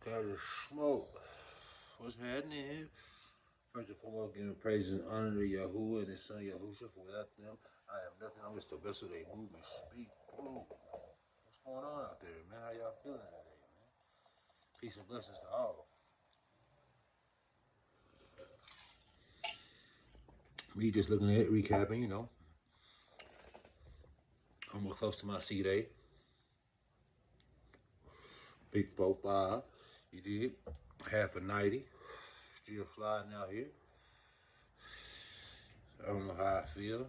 Got to smoke. What's happening? First and foremost, giving praise and honor to Yahuwah and his son Yahusha. For without them, I am nothing. I'm just a vessel they move and speak. Ooh, what's going on out there, man? How y'all feeling today, man? Peace and blessings to all. Me just looking at it, recapping, almost close to my C day. Big 4-5. You did. Half a 90. Still flying out here. I don't know how I feel.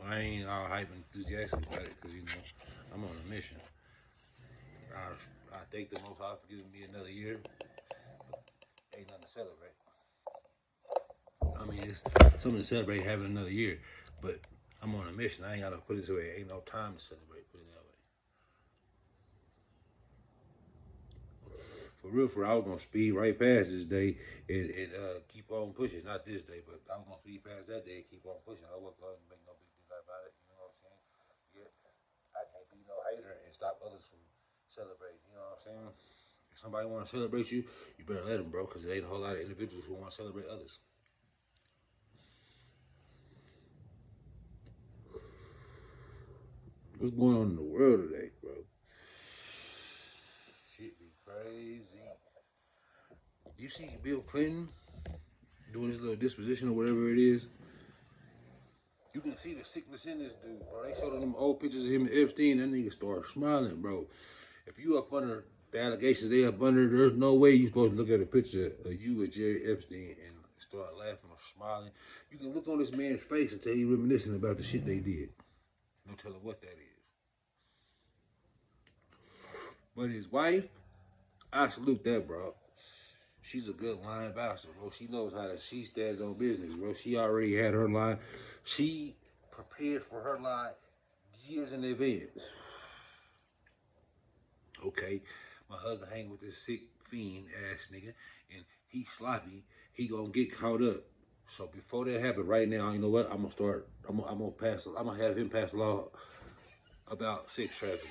I ain't all hype and enthusiastic about it because, I'm on a mission. I thank the Most High for giving me another year. Ain't nothing to celebrate. I mean, it's something to celebrate having another year, but I'm on a mission. I ain't got to put it this way. Ain't no time to celebrate. Put it that way. For real, I was gonna speed right past this day and keep on pushing. Not this day, but I was gonna speed past that day and keep on pushing. I wasn't gonna make no big deal about it. You know what I'm saying? Yeah, I can't be no hater and stop others from celebrating. You know what I'm saying? If somebody want to celebrate you, you better let them, bro, because there ain't a whole lot of individuals who want to celebrate others. What's going on in the world today, bro? Shit be crazy. You see Bill Clinton doing his little disposition or whatever it is. You can see the sickness in this dude, bro. They showed them old pictures of him and Epstein. That nigga started smiling, bro. If you up under the allegations they up under, there's no way you supposed to look at a picture of you with Jerry Epstein and start laughing or smiling. You can look on this man's face until he reminiscing about the shit they did. No telling what that is. But his wife, I salute that, bro. She's a good line bouncer, bro. She knows how to. She stands on business, bro. She already had her line. She prepared for her line years in advance. Okay, my husband hang with this sick fiend ass nigga, and he sloppy. He gonna get caught up. So before that happen, right now, you know what? I'm gonna start. I'm gonna pass. I'm gonna have him pass a law about sex trafficking,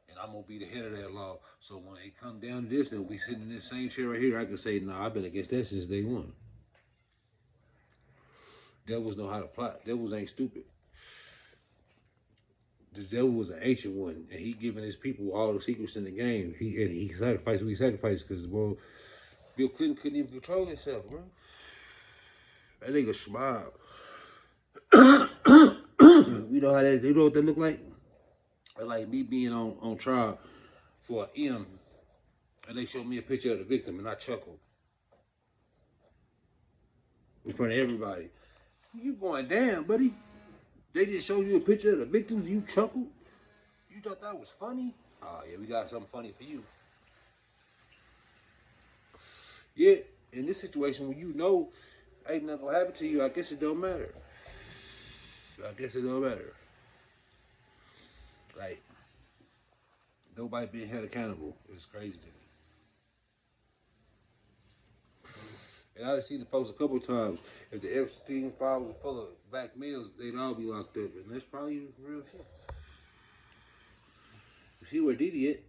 and I'm gonna be the head of that law. So when it come down to this, and we sitting in this same chair right here, I can say, nah, I've been against that since day one. Devils know how to plot. Devils ain't stupid. The devil was an ancient one, and he giving his people all the secrets in the game. He sacrificed what he sacrificed because well, Bill Clinton couldn't even control himself, bro. That nigga smile. You know how that? You know what that look like? Like me being on trial for an M, and they showed me a picture of the victim, and I chuckled in front of everybody. You going down, buddy? They just showed you a picture of the victims. You chuckled. You thought that was funny? Oh yeah, we got something funny for you. Yeah, in this situation when you know ain't nothing gonna happen to you, I guess it don't matter. I guess it don't matter. Like nobody being held accountable is crazy to me. And I've seen the post a couple of times. If the Epstein files were full of black males, they'd all be locked up, and that's probably real shit. You see where Diddy at?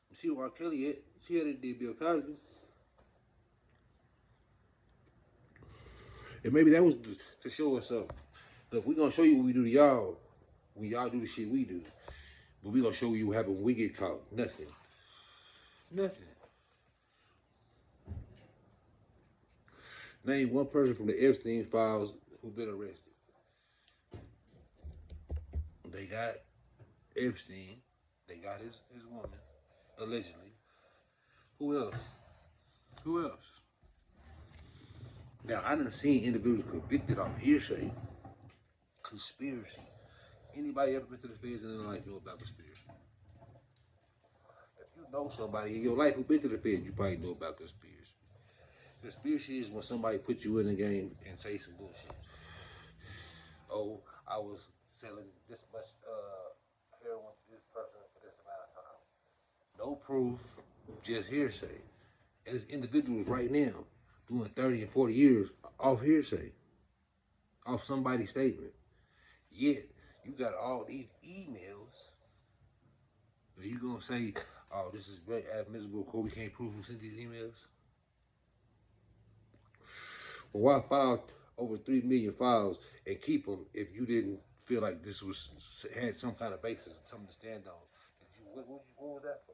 You see where R. Kelly at? You see how they did Bill Cosby? And maybe that was to show us something. Look, we gonna show you what we do to y'all when y'all do the shit we do. But we gonna show you what happens when we get caught. Nothing. Nothing. Name one person from the Epstein files who been arrested. They got Epstein. They got his woman, allegedly. Who else? Who else? Now, I done seen individuals convicted off hearsay, conspiracy. Anybody ever been to the feds in their life know about conspiracy? If you know somebody in your life who been to the feds, you probably know about conspiracy. Conspiracy is when somebody put you in the game and say some bullshit. Oh, I was selling this much heroin to this person for this amount of time. No proof, just hearsay. And there's individuals right now doing 30 and 40 years off hearsay, off somebody's statement. Yet, you got all these emails that you gonna say, Oh, this is great. Admissible court. We can't prove who sent these emails. Well, why file over 3 million files and keep them if you didn't feel like this was had some kind of basis, something to stand on? What was that for?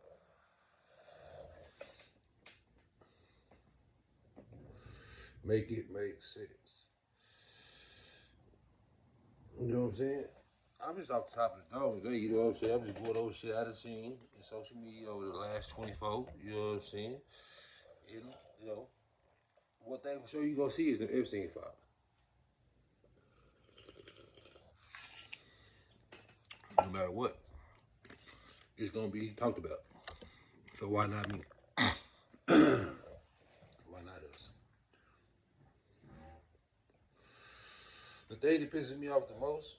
Make it make sense. You know what I'm saying? I'm just off the top of the dome today, you know what I'm saying? I'm just going over shit I done seen in social media over the last 24, you know what I'm saying? You know, one thing for sure you gonna see is the Epstein file. No matter what, it's gonna be talked about. So why not me? Why not us? The thing that pisses me off the most,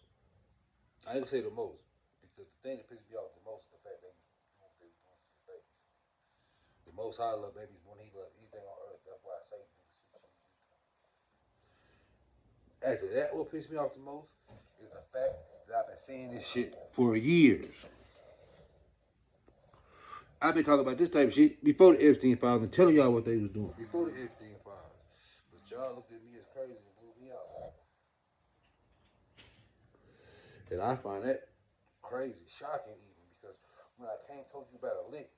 I ain't gonna say the most, because the thing that pisses me off the most is the fact they do what they do to the babies. The most I love babies more than he loves anything on earth. That's why I say do the shit. After that, what pissed me off the most is the fact that I've been saying this shit for years. I've been talking about this type of shit before the Epstein files and telling y'all what they was doing before the Epstein files. But y'all looked at me as crazy and blew me out. And I find that crazy, shocking even, because when I came told you about a lick,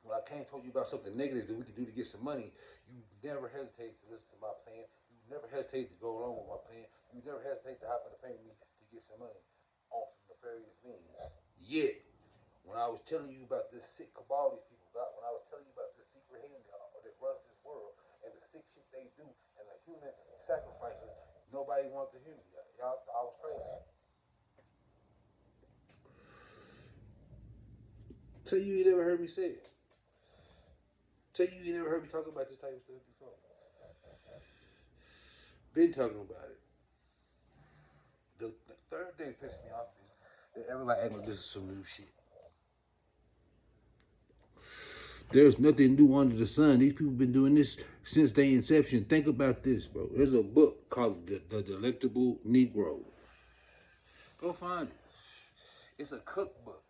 when I came told you about something negative that we could do to get some money, you never hesitated to listen to my plan. You never hesitated to go along with my plan. You never hesitated to hop in the pay me to get some money on some nefarious means. Yet, when I was telling you about this sick cabal these people got, when I was telling you about this secret hand that runs this world and the sick shit they do and the human sacrifices, nobody wanted to hear me. Y'all, I was crazy. Tell you never heard me say it. Tell you never heard me talk about this type of stuff before. Been talking about it. The third thing that pisses me off is that everybody acting like this is some new shit. There's nothing new under the sun. These people have been doing this since their inception. Think about this, bro. There's a book called The Delectable Negro. Go find it. It's a cookbook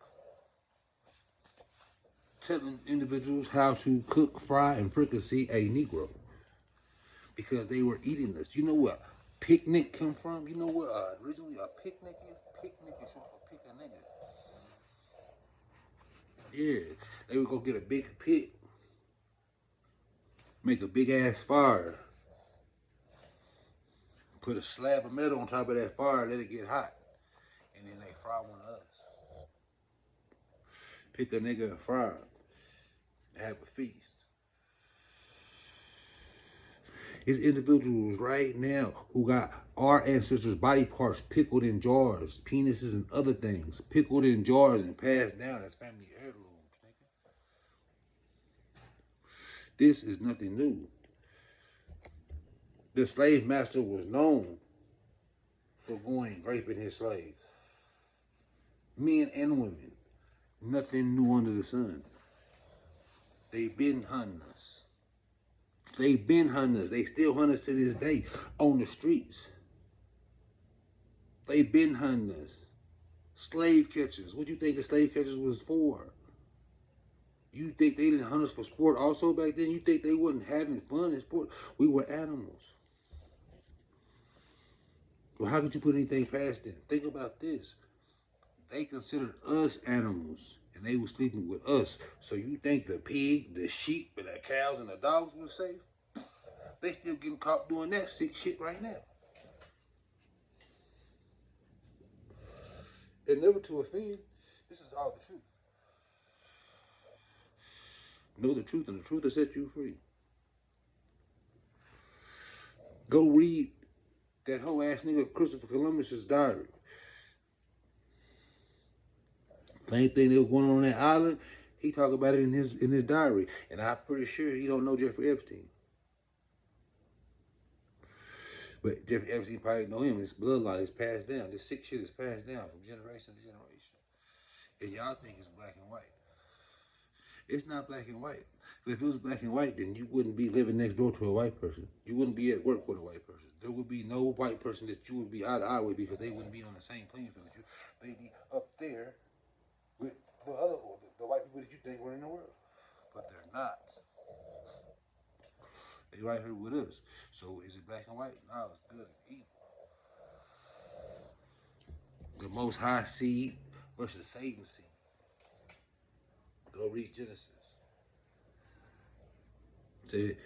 telling individuals how to cook, fry, and fricassee a Negro because they were eating this. You know what picnic come from? You know what originally a picnic is? Picnic is short for pick a nigga. Yeah, they would go get a big pit, make a big ass fire, put a slab of metal on top of that fire, let it get hot, and then they fry one of us. Pick a nigga and fry him, have a feast. It's individuals right now who got our ancestors' body parts pickled in jars, penises and other things, pickled in jars and passed down as family heirlooms. This is nothing new. The slave master was known for going and raping his slaves, men and women. Nothing new under the sun. They been hunting us. They been hunting us. They still hunt us to this day on the streets. They been hunting us. Slave catchers. What do you think the slave catchers was for? You think they didn't hunt us for sport also back then? You think they wasn't having fun in sport? We were animals. Well, how could you put anything past them? Think about this. They considered us animals, and they were sleeping with us. So you think the pig, the sheep, and the cows and the dogs were safe? They still getting caught doing that sick shit right now. And never to offend. This is all the truth. Know the truth, and the truth will set you free. Go read that whole ass nigga Christopher Columbus's diary. Same thing that was going on that island. He talked about it in his diary, and I'm pretty sure he don't know Jeffrey Epstein. But Jeffrey Epstein probably know him. His bloodline is passed down. This sick shit is passed down from generation to generation. And y'all think it's black and white. It's not black and white. If it was black and white, then you wouldn't be living next door to a white person. You wouldn't be at work with a white person. There would be no white person that you would be eye to eye with because they wouldn't be on the same playing field with you. They'd be up there with the white people that you think were in They right here with us. So is it black and white? No, it's good and evil. The Most High seed versus Satan's seed. Go read Genesis. The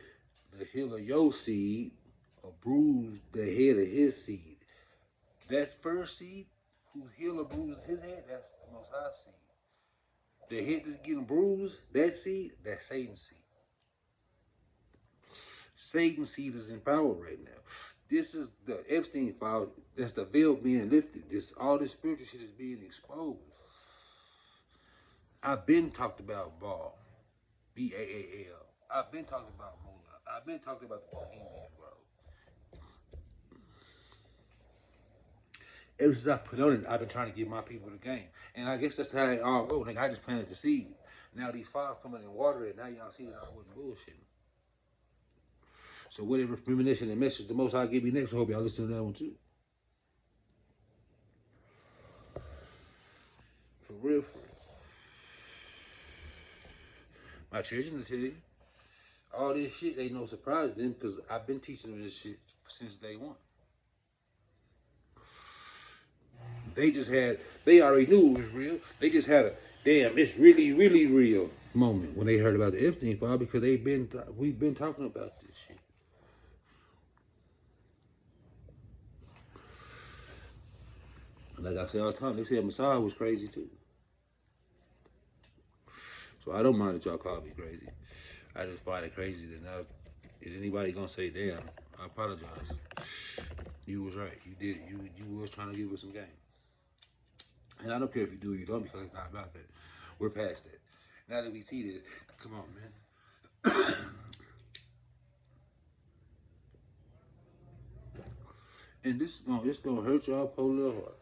heel of your seed will bruise the head of his seed. That first seed, whose heel will bruise his head, that's the Most High seed. The head that's getting bruised, that seed, that's Satan's seed. Satan's seed is in power right now. This is the Epstein file. That's the veil being lifted. All this spiritual shit is being exposed. I've been talked about Baal, Baal. I've been talking about Mullah. I've been talking about the Bohemian, bro. Ever since I put on it, I've been trying to give my people the game. And I guess that's how it all goes. Like, I just planted the seed. Now these files coming and water it. Now y'all see that I wasn't bullshitting. So whatever premonition and message the Most High give me next, I hope y'all listen to that one too. For real, for real. My children will tell you, all this shit ain't no surprise to them because I've been teaching them this shit since day one. They already knew it was real. They just had a, damn, it's really, really real moment when they heard about the Epstein file because we've been talking about this shit. Like I say all the time, they said Messiah was crazy too. So I don't mind that y'all call me crazy. I just find it crazy that now, is anybody gonna say, damn, I apologize. You was right. You did it. You was trying to give us some game. And I don't care if you do or you don't because it's not about that. We're past that. Now that we see this, come on, man. And it's gonna hurt y'all poor little heart.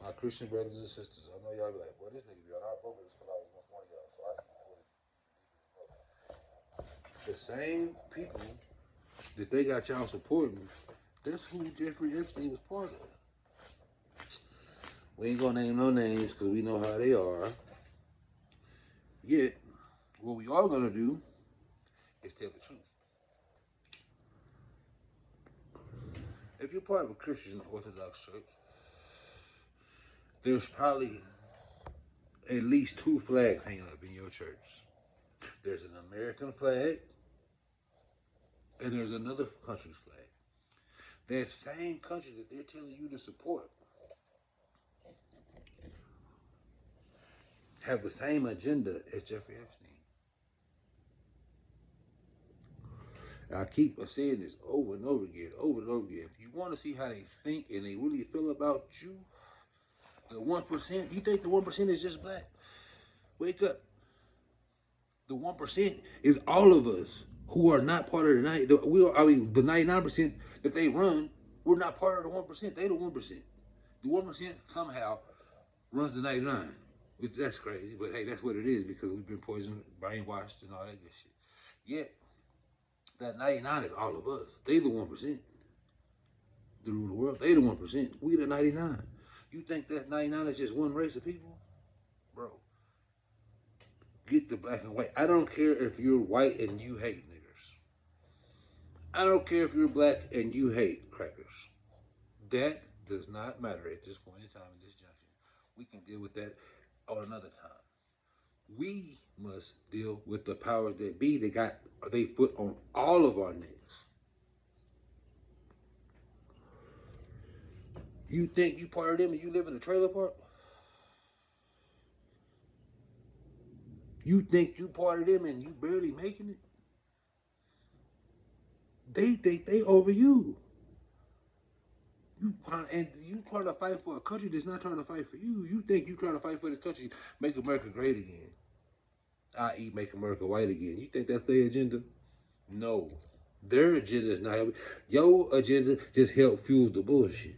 My Christian brothers and sisters, I know y'all be like, well, this nigga be on our boat, but it's because I was once one of y'all, so I see the same people that they got y'all supporting, that's who Jeffrey Epstein was part of. We ain't gonna name no names because we know how they are. Yet, what we are gonna do is tell the truth. If you're part of a Christian Orthodox church, there's probably at least 2 flags hanging up in your church. There's an American flag, and there's another country's flag. That same country that they're telling you to support have the same agenda as Jeffrey Epstein. I keep saying this over and over again, over and over again. If you want to see how they think and they really feel about you, the 1%, you think the 1% is just black? Wake up. The 1% is all of us who are not part of the 99% that they run, we're not part of the 1%. They the 1%. The 1% somehow runs the 99. Which that's crazy, but hey, that's what it is because we've been poisoned, brainwashed, and all that good shit. Yet that 99 is all of us. They the 1%. The rule of the world. They the 1%. We the 99. You think that 99 is just one race of people? Bro, get the black and white. I don't care if you're white and you hate niggers. I don't care if you're black and you hate crackers. That does not matter at this point in time, in this junction. We can deal with that on another time. We must deal with the powers that be that got they foot on all of our necks. You think you part of them and you live in a trailer park? You think you part of them and you barely making it? They think they over you. And you trying to fight for a country that's not trying to fight for you. You think you trying to fight for this country, make America great again, i.e., make America white again. You think that's their agenda? No, their agenda is not helping. Your agenda just help fuel the bullshit.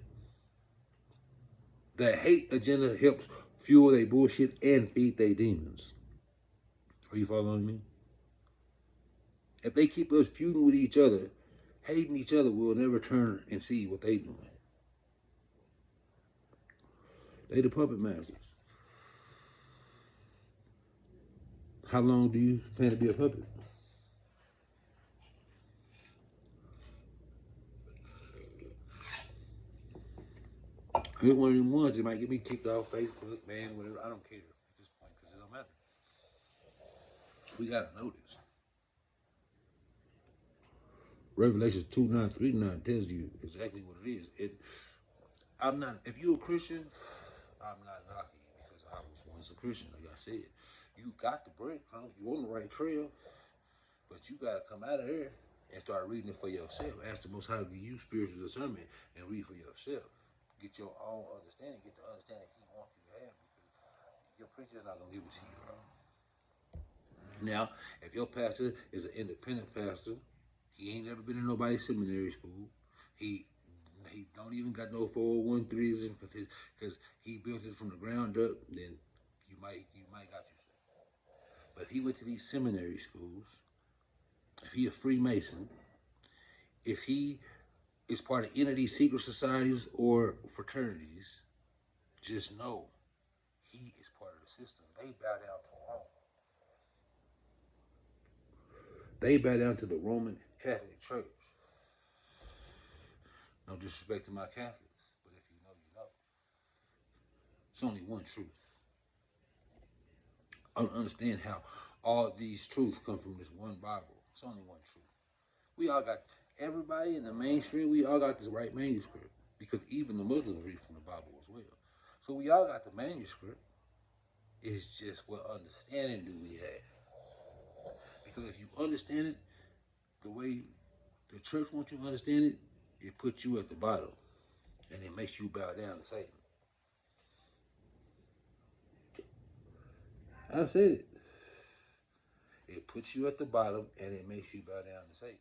The hate agenda helps fuel their bullshit and feed their demons. Are you following me? If they keep us feuding with each other, hating each other, we'll never turn and see what they doing. They the puppet masters. How long do you plan to be a puppet? Here's one of them ones that might get me kicked off Facebook, man, whatever. I don't care at this point because it don't matter. We gotta know this. Revelations 2:9-3:9 tells you exactly what it is. I'm not. If you're a Christian, I'm not knocking you because I was once a Christian. Like I said, you got the breadcrumbs. You on the right trail, but you gotta come out of there and start reading it for yourself. Ask the Most High to give you spiritual discernment and read for yourself. Get your own understanding. Get the understanding He wants you to have because your preacher's not gonna give it to you, bro. Now, if your pastor is an independent pastor, he ain't never been in nobody's seminary school. He he don't even got no 401(k)s because he built it from the ground up. Then you might got you some. But if he went to these seminary schools, if he a Freemason, if he is part of any of these secret societies or fraternities, just know he is part of the system. They bow down to Rome. They bow down to the Roman Catholic Church. No disrespect to my Catholics, but if you know, you know. It's only one truth. I don't understand how all these truths come from this one Bible. It's only one truth. We all got, everybody in the mainstream, we all got this right manuscript. Because even the Muslims read from the Bible as well. So we all got the manuscript. It's just what understanding do we have. Because if you understand it the way the church wants you to understand it, it puts you at the bottom. And it makes you bow down to Satan. I said it. It puts you at the bottom and it makes you bow down to Satan.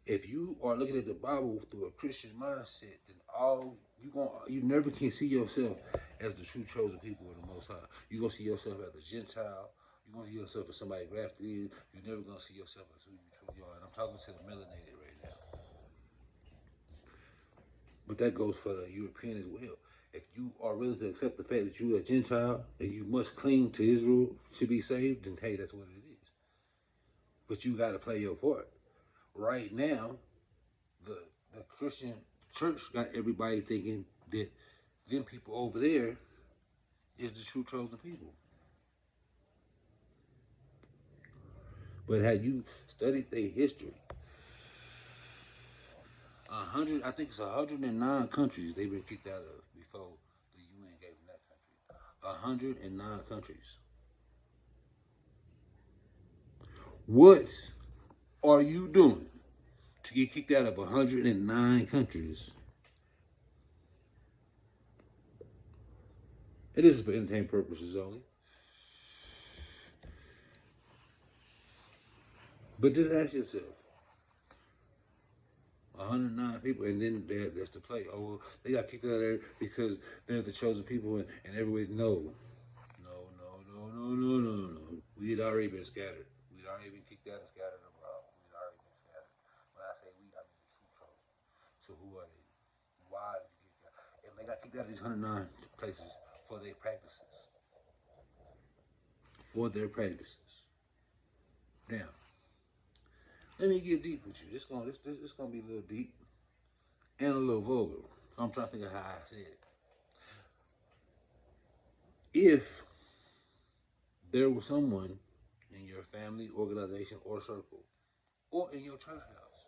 If you are looking at the Bible through a Christian mindset, then you never can see yourself as the true chosen people of the Most High. You're gonna see yourself as a Gentile. You're gonna see yourself as somebody grafted in. You're never gonna see yourself as who you truly are. And I'm talking to the melanated right now. But that goes for the European as well. If you are willing to accept the fact that you're a Gentile and you must cling to Israel to be saved, then hey, that's what it is. But you got to play your part. Right now, the Christian church got everybody thinking that them people over there is the true chosen people. But had you studied their history, I think it's 109 countries they've been kicked out of before the UN gave them that country. 109 countries. What are you doing to get kicked out of 109 countries? And this is for entertainment purposes only. But just ask yourself, 109 people, and then that's the play. Oh, well, they got kicked out of there because they're the chosen people, and everybody, no. We had already been scattered. We'd already been kicked out and scattered abroad. We'd already been scattered. When I say we, I mean the true chosen. So who are they? Why did you get kicked out? And they got kicked out of these 109 places for their practices. For their practices. Now, let me get deep with you. This gonna be a little deep and a little vulgar. So I'm trying to think of how I said it. If there was someone in your family, organization, or circle, or in your church house,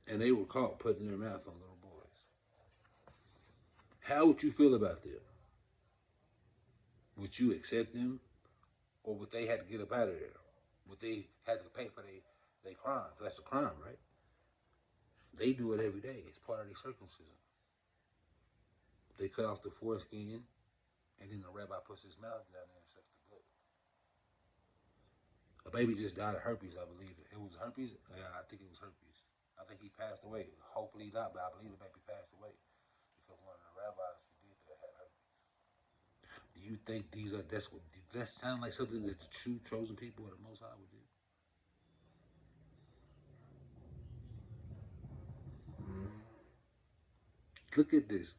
and they were caught putting their mouth on little boys, how would you feel about them? Would you accept them, or would they have to get up out of there? Would they have to pay for their crime? That's a crime, right? They do it every day. It's part of their circumcision. They cut off the foreskin, and then the rabbi puts his mouth down there and sucks the blood. A baby just died of herpes, I believe. It was herpes? Yeah, I think it was herpes. I think he passed away. Hopefully not, but I believe the baby passed away because one of the rabbis who did that had herpes. Do you think does that sound like something that the true chosen people of the Most High would do? Look at this.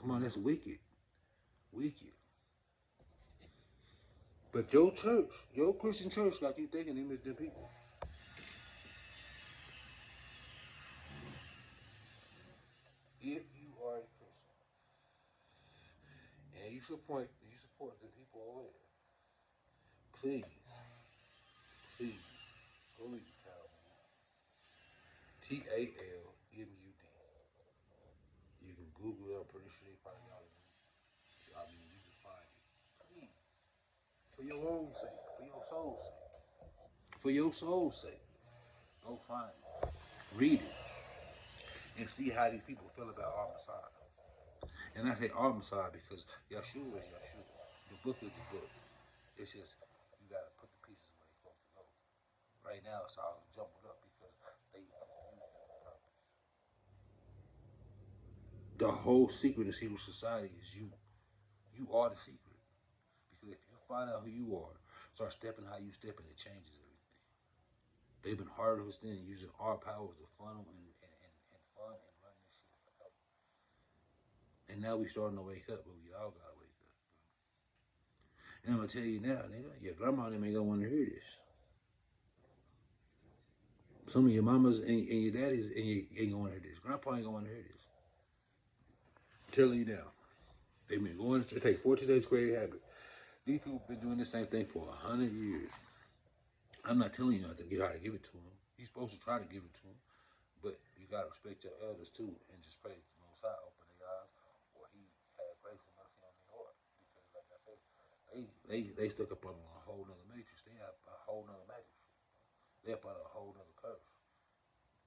Come on, that's wicked. Wicked. But your church, your Christian church, got you thinking them is the people. if you are a Christian and you support the people over there, please, please go leave the Talmud. TALMUD. You can Google it. I'm pretty sure they probably got it. I mean, you can find it. Please, for your own sake, for your soul's sake, for your soul's sake, go find it, read it, and see how these people feel about our Messiah. And I say our Messiah because Yeshua is Yeshua. The book is the book. It's just you gotta put the pieces where they're supposed to go. Right now it's all jumbled up because they confuse you on purpose. The whole secret of secret society is you. You are the secret. Because if you find out who you are, start stepping how you step and it changes everything. They've been harvesting and using our powers to funnel and fun and run this shit forever. And now we starting to wake up, but we all gotta wake up. And I'm gonna tell you now, nigga, your grandma ain't gonna wanna hear this. Some of your mamas and your daddies ain't gonna wanna hear this. Grandpa ain't gonna wanna hear this. I'm telling you now. They've been going to take 14 days create habit. These people been doing the same thing for 100 years. I'm not telling you not to get how to give it to them. You're supposed to try to give it to them, but you gotta respect your elders too, and just pray the Most High open their eyes, or He had grace and mercy on their heart. Because, like I said, they stuck up on a whole nother matrix. They have a whole nother magic shit. They up on a whole nother curse.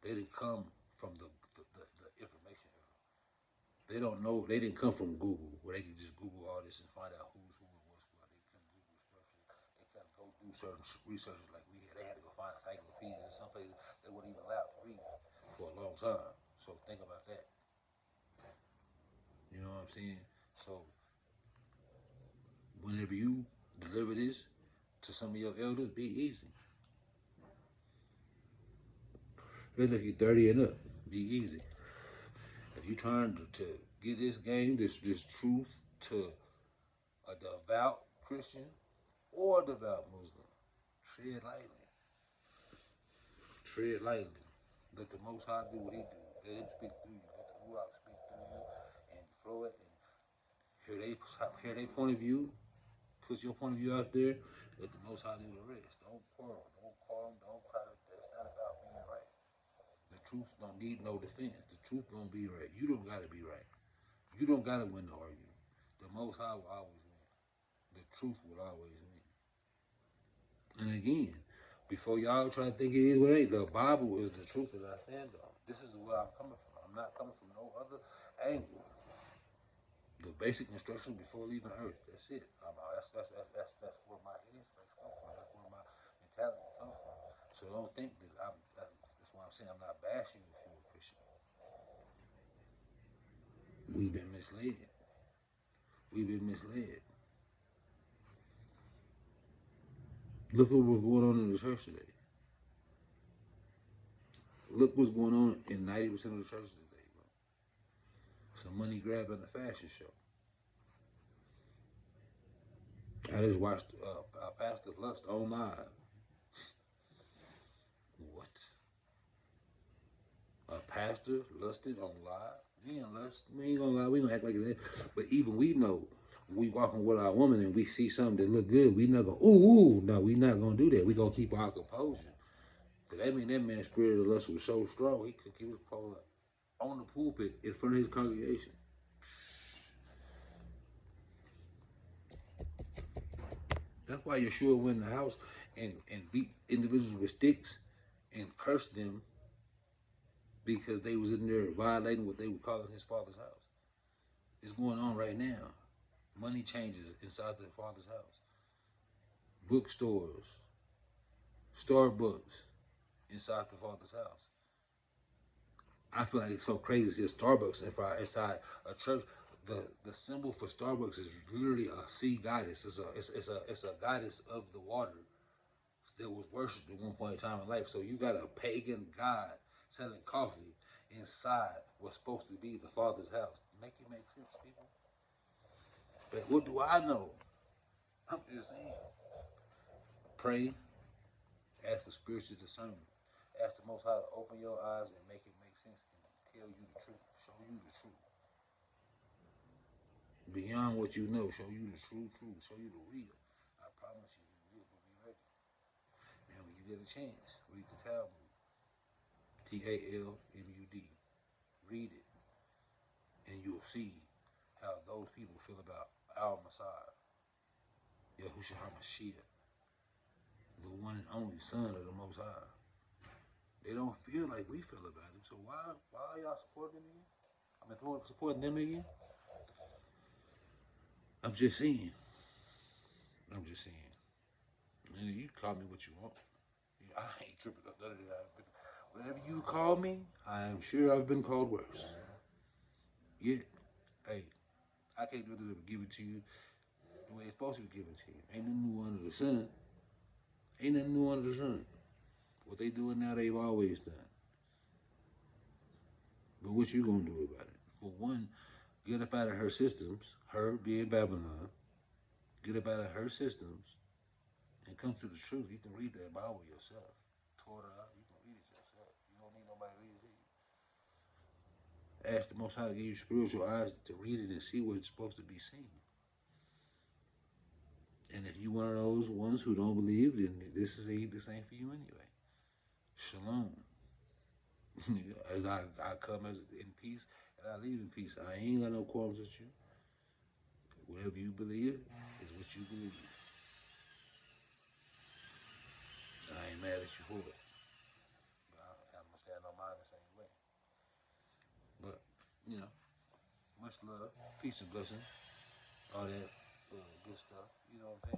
They didn't come from the information era. They don't know. They didn't come from Google, where they can just Google all this and find out who's who and what's what. They couldn't Google scriptures. They couldn't go do certain researches like we had. They had to go find encyclopedias in some places they weren't even allowed to read for a long time. So think about that. You know what I'm saying? So whenever you deliver this to some of your elders, be easy. Especially if you're 30 and up, be easy. If you're trying to get this game, this truth to a devout Christian or a devout Muslim, tread lightly. Tread lightly. Let the Most High do what He do. Let Him speak through you. Let the Ruach speak through you and flow it and hear they point of view. Put your point of view out there. Let the Most High do the rest. Don't quarrel. Don't quarrel. Don't try to. It's not about being right. The truth don't need no defense. The truth gonna be right. You don't gotta be right. You don't gotta win the argument. The Most High will always win. The truth will always win. And again, before y'all try to think it is what it ain't, the Bible is the truth that I stand on. This is where I'm coming from. I'm not coming from no other angle. The basic instruction before leaving Earth. That's it. That's where my headspace comes from. That's where my mentality comes from. So don't think that that's why I'm saying I'm not bashing if you're a Christian. We've been misled. We've been misled. Look at what's going on in the church today. Look what's going on in 90% of the churches today, bro. Some money grab in a fashion show. I just watched Pastor Lust on live. What? A pastor lusted on live? We ain't lust. We ain't gonna lie. We gonna act like that. But even we know we walking with our woman and we see something that look good. We not gonna ooh. No, we not gonna do that. We gonna keep our composure. Cause that mean that man's spirit of lust was so strong he could keep his pole on the pulpit in front of his congregation. That's why Yeshua went in the house and beat individuals with sticks and cursed them because they was in there violating what they would call in his father's house. It's going on right now. Money changes inside the father's house. Bookstores, Starbucks inside the father's house. I feel like it's so crazy to see a Starbucks inside a church. The symbol for Starbucks is literally a sea goddess. It's a goddess of the water that was worshipped at one point in time in life. So you got a pagan god selling coffee inside what's supposed to be the Father's house. Make it make sense, people. But what do I know? I'm just saying. Pray, ask for spiritual discernment. Ask the Most High to open your eyes and make it make sense and tell you the truth, show you the truth. Beyond what you know, show you the true truth, show you the real. I promise you, we will be ready. And when you get a chance, read the Talmud, Talmud. Read it, and you'll see how those people feel about our Messiah, Yahushua HaMashiach, the one and only Son of the Most High. They don't feel like we feel about him. So why are y'all supporting him again? I mean, supporting them again? I'm just saying. I'm just saying. And you call me what you want. I ain't tripping up none of that. Whatever you call me, I am sure I've been called worse. Yeah. Hey, I can't do this but give it to you the way it's supposed to be given to you. Ain't nothing new under the sun. Ain't nothing new under the sun. What they doing now, they've always done. But what you gonna do about it? For one, get up out of her systems, her being Babylon, get up out of her systems and come to the truth. You can read that Bible yourself. Torah, you can read it yourself. You don't need nobody to read it to you. Ask the Most High to give you spiritual eyes to read it and see what it's supposed to be seen. And if you one of those ones who don't believe, then this ain't for you anyway. Shalom. As I come as in peace and I leave in peace. I ain't got no quarrels with you. Whatever you believe is what you believe. I ain't mad at you for it. But I'm gonna stand on mine the same way. But much love, peace and blessing, all that good stuff. You know what I'm saying?